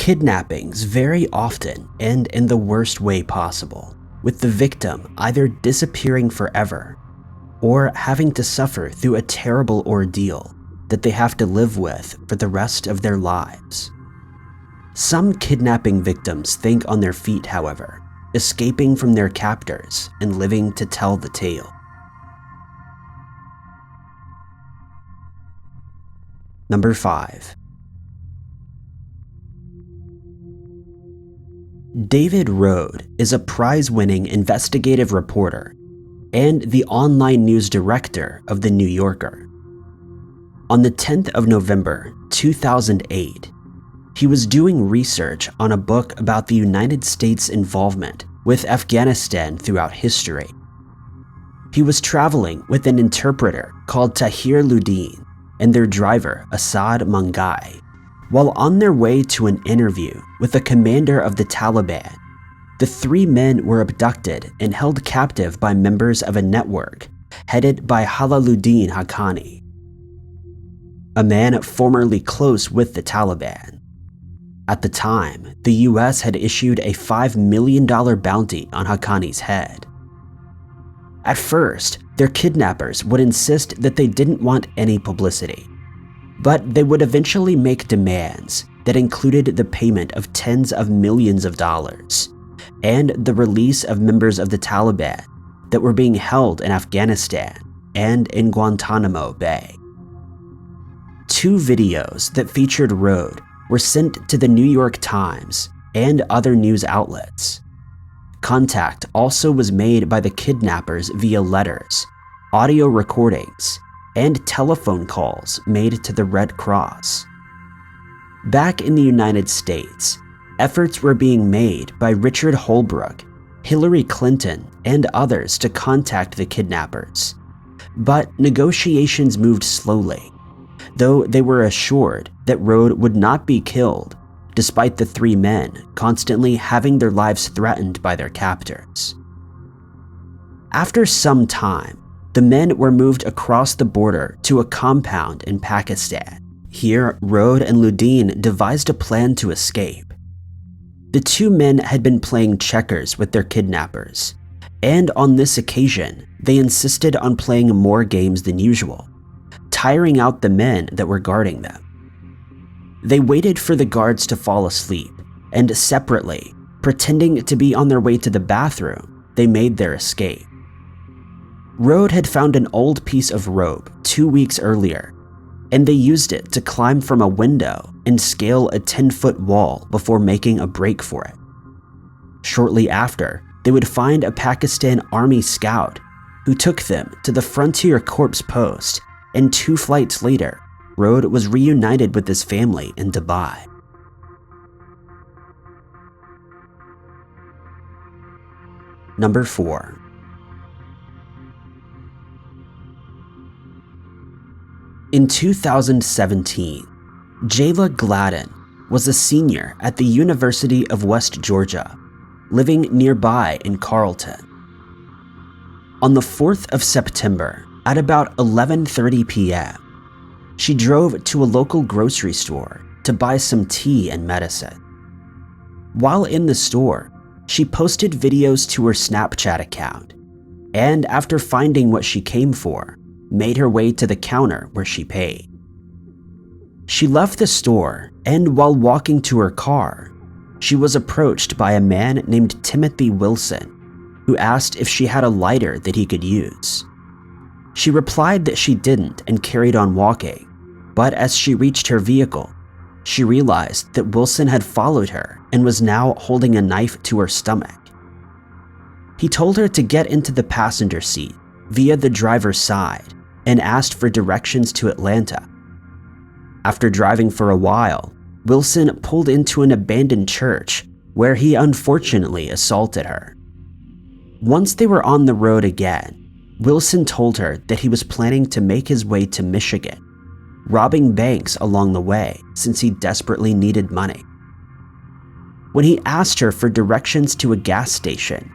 Kidnappings very often end in the worst way possible, with the victim either disappearing forever or having to suffer through a terrible ordeal that they have to live with for the rest of their lives. Some kidnapping victims think on their feet, however, escaping from their captors and living to tell the tale. Number 5. David Rohde is a prize-winning investigative reporter and the online news director of The New Yorker. On the 10th of November, 2008, he was doing research on a book about the United States' involvement with Afghanistan throughout history. He was traveling with an interpreter called Tahir Ludin and their driver, Asad Mangai. While on their way to an interview with the commander of the Taliban, the three men were abducted and held captive by members of a network headed by Jalaluddin Haqqani, a man formerly close with the Taliban. At the time, the US had issued a $5 million bounty on Haqqani's head. At first, their kidnappers would insist that they didn't want any publicity, but they would eventually make demands that included the payment of tens of millions of dollars and the release of members of the Taliban that were being held in Afghanistan and in Guantanamo Bay. 2 videos that featured Rohde were sent to the New York Times and other news outlets. Contact also was made by the kidnappers via letters, audio recordings, and telephone calls made to the Red Cross. Back in the United States, efforts were being made by Richard Holbrooke, Hillary Clinton, and others to contact the kidnappers, but negotiations moved slowly, though they were assured that Rohde would not be killed, despite the 3 men constantly having their lives threatened by their captors. After some time, the men were moved across the border to a compound in Pakistan. Here, Rohde and Ludin devised a plan to escape. The 2 men had been playing checkers with their kidnappers, and on this occasion, they insisted on playing more games than usual, tiring out the men that were guarding them. They waited for the guards to fall asleep, and separately, pretending to be on their way to the bathroom, they made their escape. Rohde had found an old piece of rope 2 weeks earlier, and they used it to climb from a window and scale a 10-foot wall before making a break for it. Shortly after, they would find a Pakistan Army scout who took them to the Frontier Corps post, and 2 flights later, Rohde was reunited with his family in Dubai. Number 4. In 2017, Jayla Gladden was a senior at the University of West Georgia, living nearby in Carlton. On the 4th of September, at about 11:30 p.m., she drove to a local grocery store to buy some tea and medicine. While in the store, she posted videos to her Snapchat account, and after finding what she came for, made her way to the counter where she paid. She left the store, and while walking to her car, she was approached by a man named Timothy Wilson, who asked if she had a lighter that he could use. She replied that she didn't and carried on walking, but as she reached her vehicle, she realized that Wilson had followed her and was now holding a knife to her stomach. He told her to get into the passenger seat via the driver's side and asked for directions to Atlanta. After driving for a while, Wilson pulled into an abandoned church where he unfortunately assaulted her. Once they were on the road again, Wilson told her that he was planning to make his way to Michigan, robbing banks along the way since he desperately needed money. When he asked her for directions to a gas station,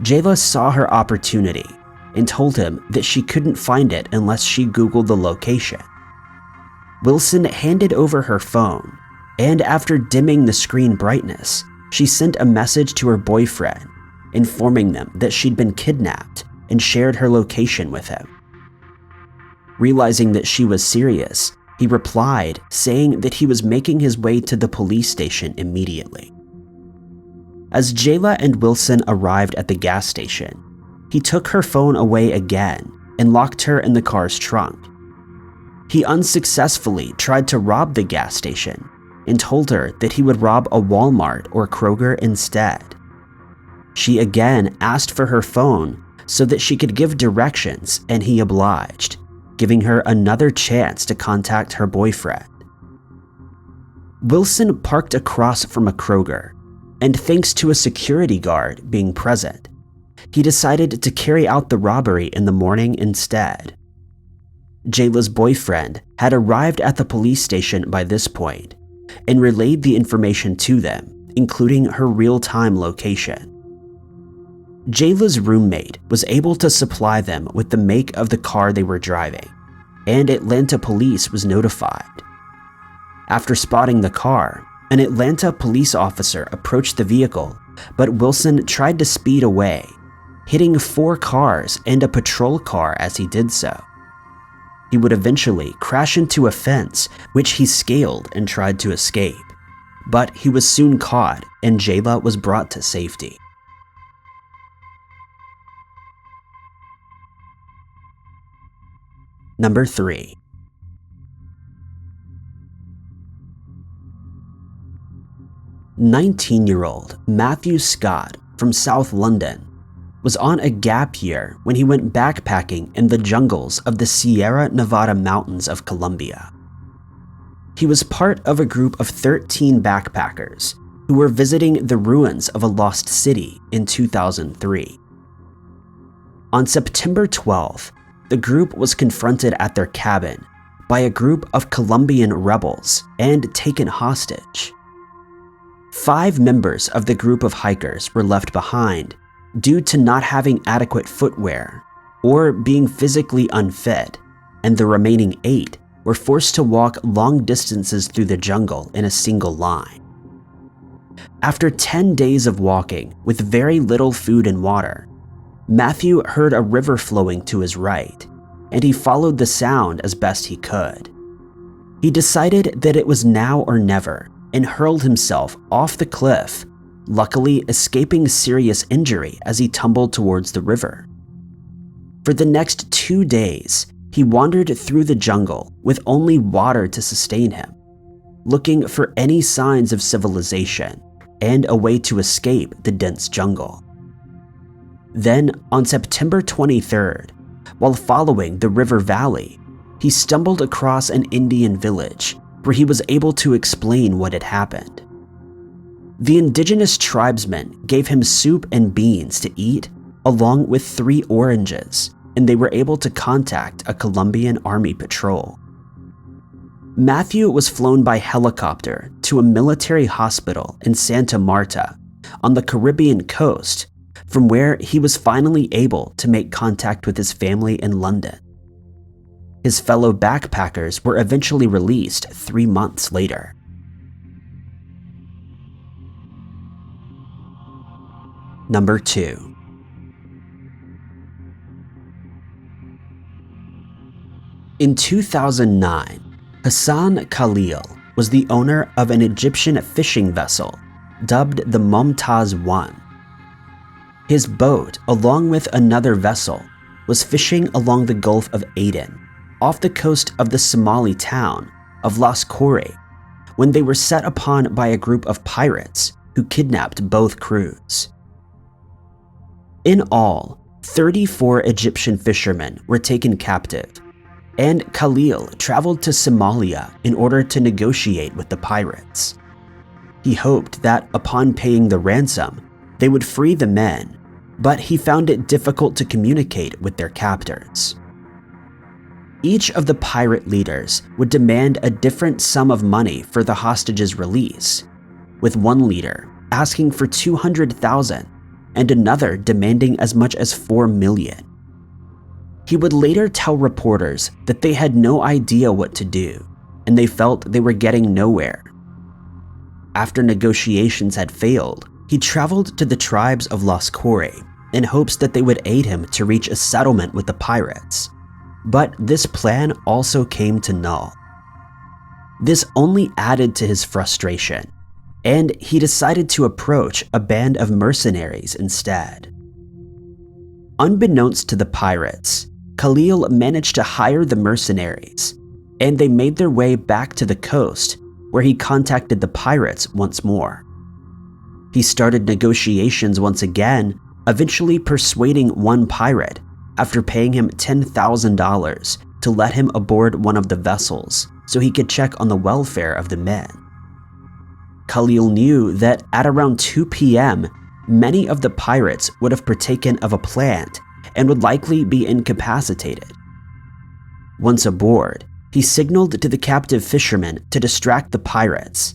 Jayla saw her opportunity and told him that she couldn't find it unless she Googled the location. Wilson handed over her phone, and after dimming the screen brightness, she sent a message to her boyfriend, informing them that she'd been kidnapped and shared her location with him. Realizing that she was serious, he replied, saying that he was making his way to the police station immediately. As Jayla and Wilson arrived at the gas station, he took her phone away again and locked her in the car's trunk. He unsuccessfully tried to rob the gas station and told her that he would rob a Walmart or Kroger instead. She again asked for her phone so that she could give directions, and he obliged, giving her another chance to contact her boyfriend. Wilson parked across from a Kroger, and thanks to a security guard being present, he decided to carry out the robbery in the morning instead. Jayla's boyfriend had arrived at the police station by this point and relayed the information to them, including her real-time location. Jayla's roommate was able to supply them with the make of the car they were driving, and Atlanta police was notified. After spotting the car, an Atlanta police officer approached the vehicle, but Wilson tried to speed away, hitting 4 cars and a patrol car as he did so. He would eventually crash into a fence, which he scaled and tried to escape, but he was soon caught and Jayla was brought to safety. Number 3. "19-year-old Matthew Scott from South London was on a gap year when he went backpacking in the jungles of the Sierra Nevada mountains of Colombia. He was part of a group of 13 backpackers who were visiting the ruins of a lost city in 2003. On September 12th, the group was confronted at their cabin by a group of Colombian rebels and taken hostage. 5 members of the group of hikers were left behind due to not having adequate footwear or being physically unfit, and the remaining 8 were forced to walk long distances through the jungle in a single line. After 10 days of walking with very little food and water, Matthew heard a river flowing to his right, and he followed the sound as best he could. He decided that it was now or never and hurled himself off the cliff, luckily escaping serious injury as he tumbled towards the river. For the next 2 days, he wandered through the jungle with only water to sustain him, looking for any signs of civilization and a way to escape the dense jungle. Then, on September 23rd, while following the river valley, he stumbled across an Indian village where he was able to explain what had happened. The indigenous tribesmen gave him soup and beans to eat, along with 3 oranges, and they were able to contact a Colombian army patrol. Matthew was flown by helicopter to a military hospital in Santa Marta on the Caribbean coast, from where he was finally able to make contact with his family in London. His fellow backpackers were eventually released 3 months later. Number 2. In 2009, Hassan Khalil was the owner of an Egyptian fishing vessel dubbed the Mumtaz 1. His boat, along with another vessel, was fishing along the Gulf of Aden, off the coast of the Somali town of Las Khore, when they were set upon by a group of pirates who kidnapped both crews. In all, 34 Egyptian fishermen were taken captive, and Khalil traveled to Somalia in order to negotiate with the pirates. He hoped that upon paying the ransom, they would free the men, but he found it difficult to communicate with their captors. Each of the pirate leaders would demand a different sum of money for the hostages' release, with one leader asking for 200,000 and another demanding as much as 4 million. He would later tell reporters that they had no idea what to do, and they felt they were getting nowhere. After negotiations had failed, he traveled to the tribes of Las Corey in hopes that they would aid him to reach a settlement with the pirates. But this plan also came to null. This only added to his frustration, and he decided to approach a band of mercenaries instead. Unbeknownst to the pirates, Khalil managed to hire the mercenaries, and they made their way back to the coast where he contacted the pirates once more. He started negotiations once again, eventually persuading one pirate after paying him $10,000 to let him aboard one of the vessels so he could check on the welfare of the men. Khalil knew that at around 2 p.m., many of the pirates would have partaken of a plant and would likely be incapacitated. Once aboard, he signaled to the captive fishermen to distract the pirates,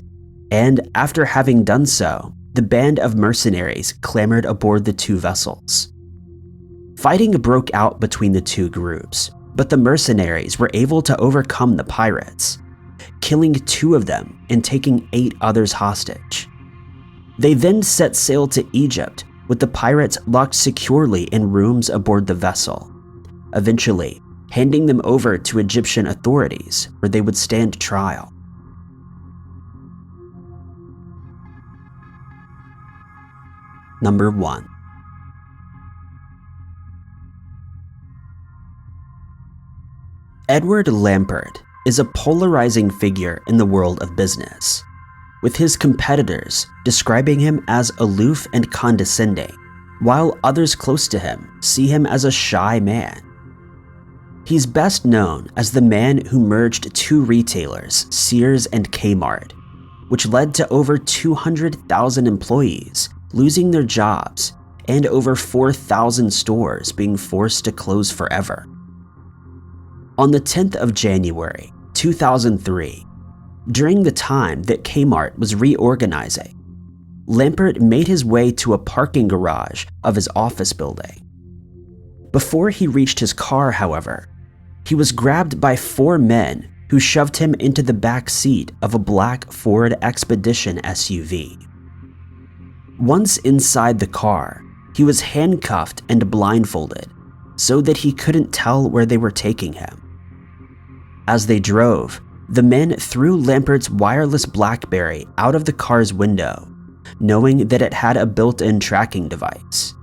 and after having done so, the band of mercenaries clambered aboard the two vessels. Fighting broke out between the two groups, but the mercenaries were able to overcome the pirates, killing 2 of them and taking 8 others hostage. They then set sail to Egypt with the pirates locked securely in rooms aboard the vessel, eventually handing them over to Egyptian authorities where they would stand trial. Number 1. Edward Lampert is a polarizing figure in the world of business, with his competitors describing him as aloof and condescending, while others close to him see him as a shy man. He's best known as the man who merged 2 retailers, Sears and Kmart, which led to over 200,000 employees losing their jobs and over 4,000 stores being forced to close forever. On the 10th of January, 2003, during the time that Kmart was reorganizing, Lampert made his way to a parking garage of his office building. Before he reached his car, however, he was grabbed by 4 men who shoved him into the back seat of a black Ford Expedition SUV. Once inside the car, he was handcuffed and blindfolded so that he couldn't tell where they were taking him. As they drove, the men threw Lampert's wireless BlackBerry out of the car's window, knowing that it had a built-in tracking device.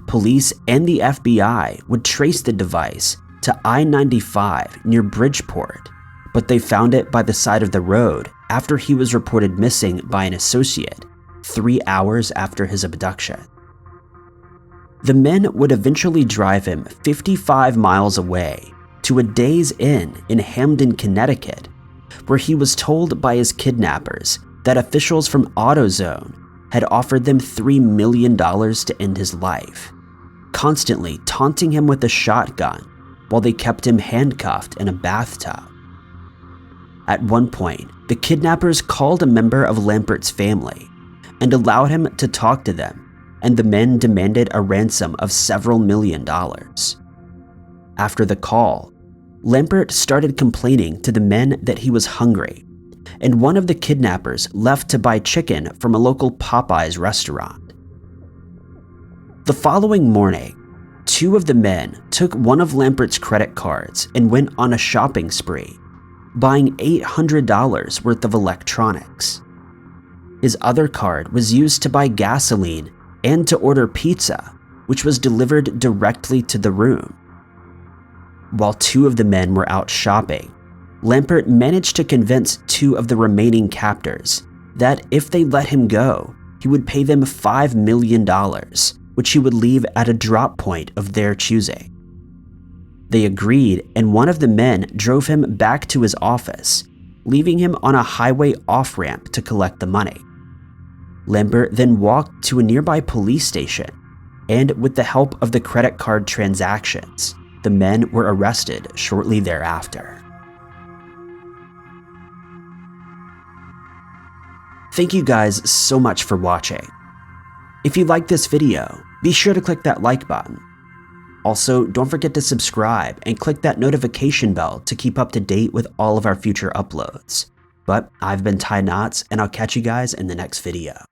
Police and the FBI would trace the device to I-95 near Bridgeport, but they found it by the side of the road after he was reported missing by an associate 3 hours after his abduction. The men would eventually drive him 55 miles away to a Days Inn in Hamden, Connecticut, where he was told by his kidnappers that officials from AutoZone had offered them $3 million to end his life, constantly taunting him with a shotgun while they kept him handcuffed in a bathtub. At one point, the kidnappers called a member of Lampert's family and allowed him to talk to them, and the men demanded a ransom of several $1,000,000. After the call, Lampert started complaining to the men that he was hungry, and one of the kidnappers left to buy chicken from a local Popeyes restaurant. The following morning, 2 of the men took one of Lampert's credit cards and went on a shopping spree, buying $800 worth of electronics. His other card was used to buy gasoline and to order pizza, which was delivered directly to the room. While 2 of the men were out shopping, Lampert managed to convince 2 of the remaining captors that if they let him go, he would pay them $5 million, which he would leave at a drop point of their choosing. They agreed, and one of the men drove him back to his office, leaving him on a highway off-ramp to collect the money. Lampert then walked to a nearby police station, and with the help of the credit card transactions, the men were arrested shortly thereafter. Thank you guys so much for watching. If you liked this video, be sure to click that like button. Also, don't forget to subscribe and click that notification bell to keep up to date with all of our future uploads. But I've been Ty Knotts, and I'll catch you guys in the next video.